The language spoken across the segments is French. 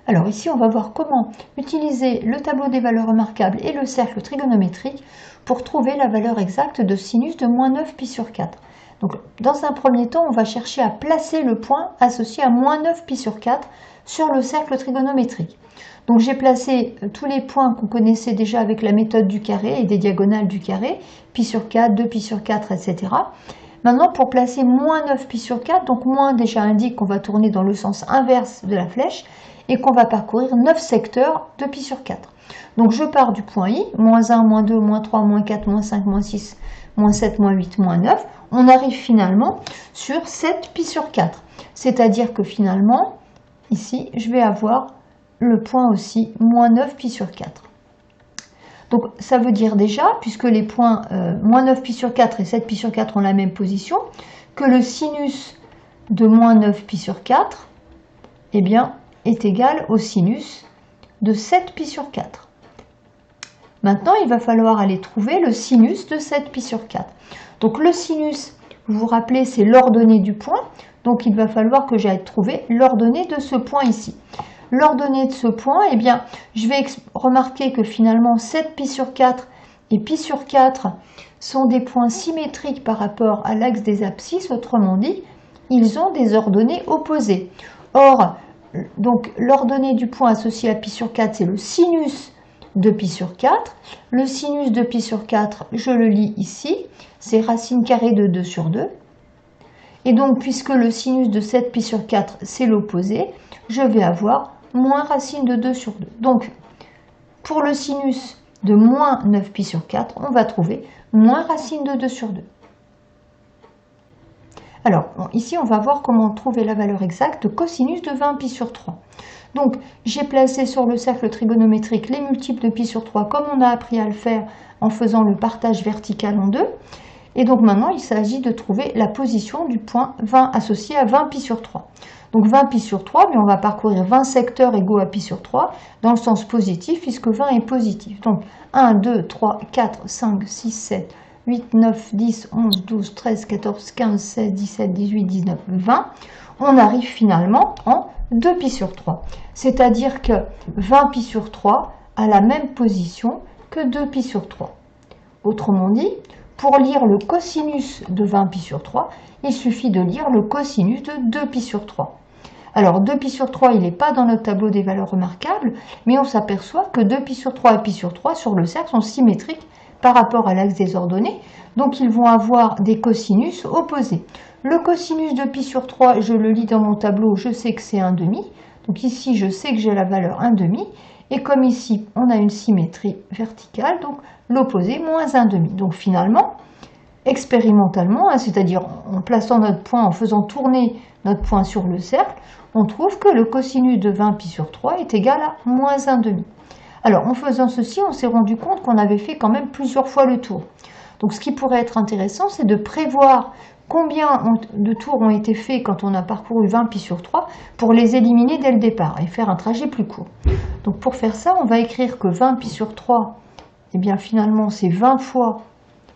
Alors ici, on va voir comment utiliser le tableau des valeurs remarquables et le cercle trigonométrique pour trouver la valeur exacte de sinus de moins 9 pi sur 4. Donc, dans un premier temps, on va chercher à placer le point associé à moins 9 pi sur 4 sur le cercle trigonométrique. Donc j'ai placé tous les points qu'on connaissait déjà avec la méthode du carré et des diagonales du carré, pi sur 4, 2 pi sur 4, etc. Maintenant, pour placer moins 9 pi sur 4, donc moins déjà indique qu'on va tourner dans le sens inverse de la flèche et qu'on va parcourir 9 secteurs de pi sur 4. Donc je pars du point I, moins 1, moins 2, moins 3, moins 4, moins 5, moins 6, moins 7, moins 8, moins 9. On arrive finalement sur 7 pi sur 4. C'est-à-dire que finalement, ici, je vais avoir le point aussi, moins 9 pi sur 4. Donc ça veut dire déjà, puisque les points moins 9 pi sur 4 et 7 pi sur 4 ont la même position, que le sinus de moins 9 pi sur 4 eh bien, est égal au sinus de 7 pi sur 4. Maintenant, il va falloir aller trouver le sinus de 7 pi sur 4. Donc le sinus, vous vous rappelez, c'est l'ordonnée du point. Donc il va falloir que j'aille trouver l'ordonnée de ce point ici. L'ordonnée de ce point, eh bien, je vais remarquer que finalement 7 pi sur 4 et pi sur 4 sont des points symétriques par rapport à l'axe des abscisses. Autrement dit, ils ont des ordonnées opposées. Or, donc l'ordonnée du point associé à pi sur 4, c'est le sinus de pi sur 4. Le sinus de pi sur 4, je le lis ici, c'est racine carrée de 2 sur 2. Et donc, puisque le sinus de 7 pi sur 4, c'est l'opposé, je vais avoir moins racine de 2 sur 2. Donc, pour le sinus de moins 9 pi sur 4, on va trouver moins racine de 2 sur 2. Alors, ici, on va voir comment trouver la valeur exacte de cosinus de 20 pi sur 3. Donc, j'ai placé sur le cercle trigonométrique les multiples de pi sur 3, comme on a appris à le faire en faisant le partage vertical en deux. Et donc maintenant, il s'agit de trouver la position du point 20 associé à 20 pi sur 3. Donc 20 pi sur 3, mais on va parcourir 20 secteurs égaux à pi sur 3 dans le sens positif puisque 20 est positif. Donc 1, 2, 3, 4, 5, 6, 7, 8, 9, 10, 11, 12, 13, 14, 15, 16, 17, 18, 19, 20. On arrive finalement en 2 pi sur 3. C'est-à-dire que 20 pi sur 3 a la même position que 2 pi sur 3. Autrement dit, pour lire le cosinus de 20 pi sur 3, il suffit de lire le cosinus de 2 pi sur 3. Alors 2 pi sur 3, il n'est pas dans notre tableau des valeurs remarquables, mais on s'aperçoit que 2 pi sur 3 et pi sur 3 sur le cercle sont symétriques par rapport à l'axe des ordonnées, donc ils vont avoir des cosinus opposés. Le cosinus de pi sur 3, je le lis dans mon tableau, je sais que c'est 1/2. Donc ici, je sais que j'ai la valeur 1/2. Et comme ici, on a une symétrie verticale, donc l'opposé, moins 1/2. Donc finalement, expérimentalement, c'est-à-dire en plaçant notre point, en faisant tourner notre point sur le cercle, on trouve que le cosinus de 20 pi sur 3 est égal à moins 1/2. Alors, en faisant ceci, on s'est rendu compte qu'on avait fait quand même plusieurs fois le tour. Donc, ce qui pourrait être intéressant, c'est de prévoir combien de tours ont été faits quand on a parcouru 20 pi sur 3 pour les éliminer dès le départ et faire un trajet plus court. Donc, pour faire ça, on va écrire que 20 pi sur 3, eh bien, finalement, c'est 20 fois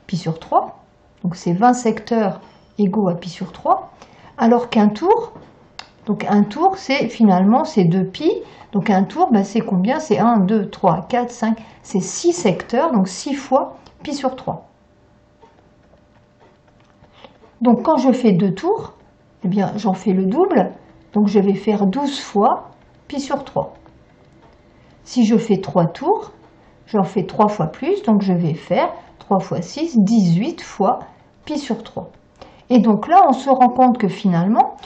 pi sur 3. Donc, c'est 20 secteurs égaux à pi sur 3. Alors qu'un tour, donc un tour, c'est finalement, c'est 2 pi. Donc, un tour, ben, c'est combien? C'est 1, 2, 3, 4, 5, c'est 6 secteurs, donc 6 fois pi sur 3. Donc, quand je fais 2 tours, eh bien, j'en fais le double. Donc, je vais faire 12 fois pi sur 3. Si je fais 3 tours, j'en fais 3 fois plus. Donc, je vais faire 3 fois 6, 18 fois pi sur 3. Et donc là, on se rend compte que finalement,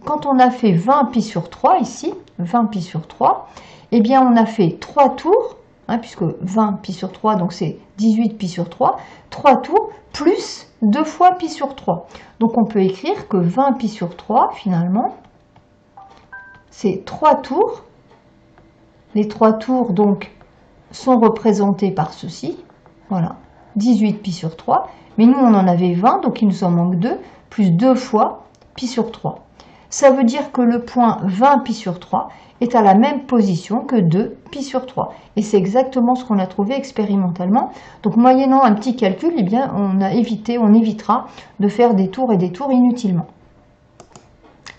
quand on a fait 20 pi sur 3 ici, 20 pi sur 3, eh bien, on a fait 3 tours, puisque 20 pi sur 3, donc c'est 18 pi sur 3, 3 tours plus 2 fois pi sur 3. Donc, on peut écrire que 20 pi sur 3, finalement, c'est 3 tours. Les 3 tours, donc, sont représentés par ceci. Voilà, 18 pi sur 3. Mais nous, on en avait 20, donc il nous en manque 2, plus 2 fois pi sur 3. Ça veut dire que le point 20 pi sur 3 est à la même position que 2 pi sur 3. Et c'est exactement ce qu'on a trouvé expérimentalement. Donc, moyennant un petit calcul, eh bien, on évitera de faire des tours et des tours inutilement.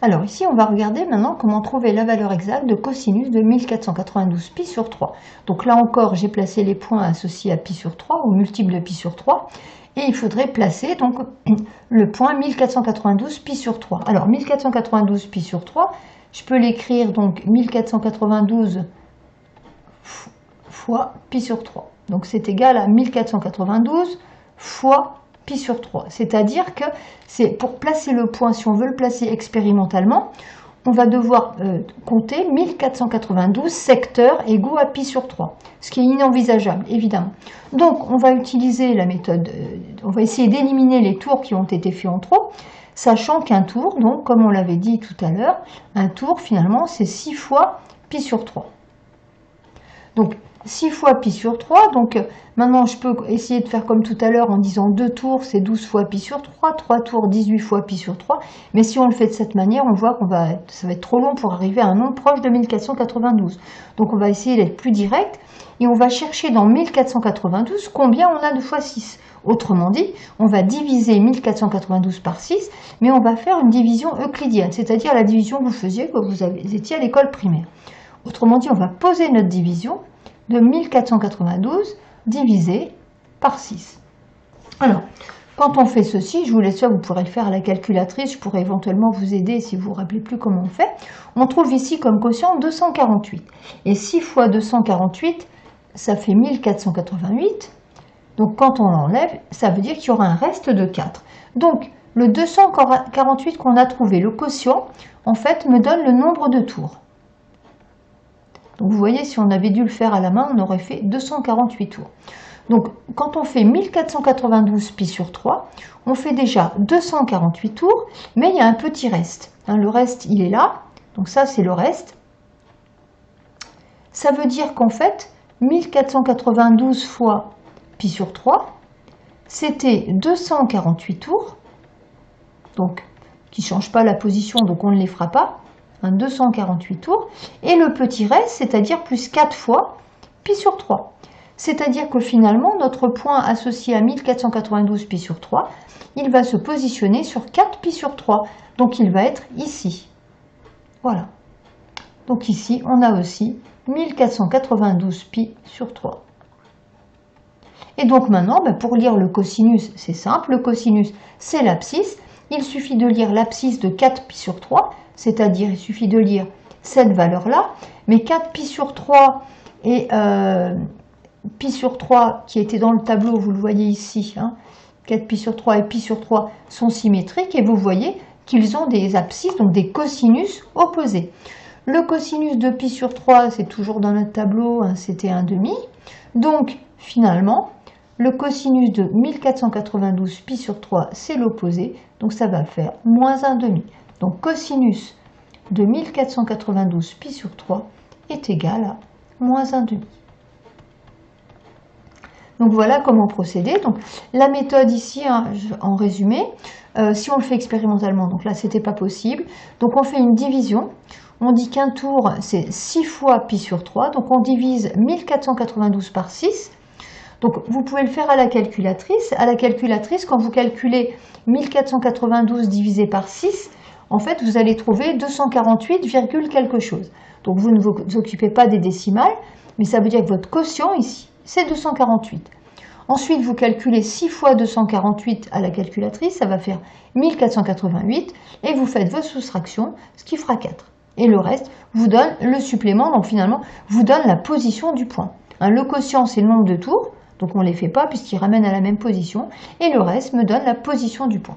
Alors ici, on va regarder maintenant comment trouver la valeur exacte de cosinus de 1492 pi sur 3. Donc là encore, j'ai placé les points associés à pi sur 3, au multiple de pi sur 3, et il faudrait placer donc le point 1492 pi sur 3. Alors 1492 pi sur 3, je peux l'écrire donc 1492 fois pi sur 3. Donc c'est égal à 1492 fois pi sur 3. C'est-à-dire que c'est pour placer le point, si on veut le placer expérimentalement, on va devoir compter 1492 secteurs égaux à pi sur 3, ce qui est inenvisageable, évidemment. Donc, on va utiliser la méthode, on va essayer d'éliminer les tours qui ont été faits en trop, sachant qu'un tour, donc, comme on l'avait dit tout à l'heure, un tour, finalement, c'est 6 fois pi sur 3. Donc, 6 fois pi sur 3, donc maintenant je peux essayer de faire comme tout à l'heure en disant 2 tours c'est 12 fois pi sur 3, 3 tours 18 fois pi sur 3, mais si on le fait de cette manière, on voit ça va être trop long pour arriver à un nombre proche de 1492. Donc on va essayer d'être plus direct, et on va chercher dans 1492 combien on a de fois 6. Autrement dit, on va diviser 1492 par 6, mais on va faire une division euclidienne, c'est-à-dire la division que vous faisiez quand vous étiez à l'école primaire. Autrement dit, on va poser notre division de 1492 divisé par 6. Alors, quand on fait ceci, je vous laisse faire, vous pourrez le faire à la calculatrice, je pourrais éventuellement vous aider si vous ne vous rappelez plus comment on fait. On trouve ici comme quotient 248. Et 6 fois 248, ça fait 1488. Donc quand on l'enlève, ça veut dire qu'il y aura un reste de 4. Donc le 248 qu'on a trouvé, le quotient, en fait, me donne le nombre de tours. Donc vous voyez, si on avait dû le faire à la main, on aurait fait 248 tours. Donc quand on fait 1492 pi sur 3, on fait déjà 248 tours, mais il y a un petit reste. Le reste, il est là, donc ça c'est le reste. Ça veut dire qu'en fait, 1492 fois pi sur 3, c'était 248 tours, donc qui ne changent pas la position, donc on ne les fera pas. 248 tours, et le petit reste, c'est-à-dire plus 4 fois pi sur 3. C'est-à-dire que finalement, notre point associé à 1492 pi sur 3, il va se positionner sur 4 pi sur 3. Donc il va être ici. Voilà. Donc ici, on a aussi 1492 pi sur 3. Et donc maintenant, pour lire le cosinus, c'est simple. Le cosinus, c'est l'abscisse. Il suffit de lire l'abscisse de 4 pi sur 3, c'est-à-dire il suffit de lire cette valeur-là, mais 4 pi sur 3 et pi sur 3 qui était dans le tableau, vous le voyez ici, 4 pi sur 3 et pi sur 3 sont symétriques, et vous voyez qu'ils ont des abscisses, donc des cosinus opposés. Le cosinus de pi sur 3, c'est toujours dans notre tableau, c'était 1/2. Donc finalement, le cosinus de 1492 pi sur 3, c'est l'opposé, donc ça va faire moins 1/2. Donc cosinus de 1492 pi sur 3 est égal à moins 1/2. Donc voilà comment procéder. Donc la méthode ici, en résumé, si on le fait expérimentalement, donc là c'était pas possible, donc on fait une division. On dit qu'un tour c'est 6 fois pi sur 3, donc on divise 1492 par 6. Donc vous pouvez le faire à la calculatrice. À la calculatrice, quand vous calculez 1492 divisé par 6, en fait vous allez trouver 248, quelque chose. Donc vous ne vous occupez pas des décimales, mais ça veut dire que votre quotient ici, c'est 248. Ensuite, vous calculez 6 fois 248 à la calculatrice, ça va faire 1488, et vous faites vos soustractions, ce qui fera 4. Et le reste vous donne le supplément, donc finalement, vous donne la position du point. Le quotient, c'est le nombre de tours, donc on ne les fait pas puisqu'ils ramènent à la même position, et le reste me donne la position du point.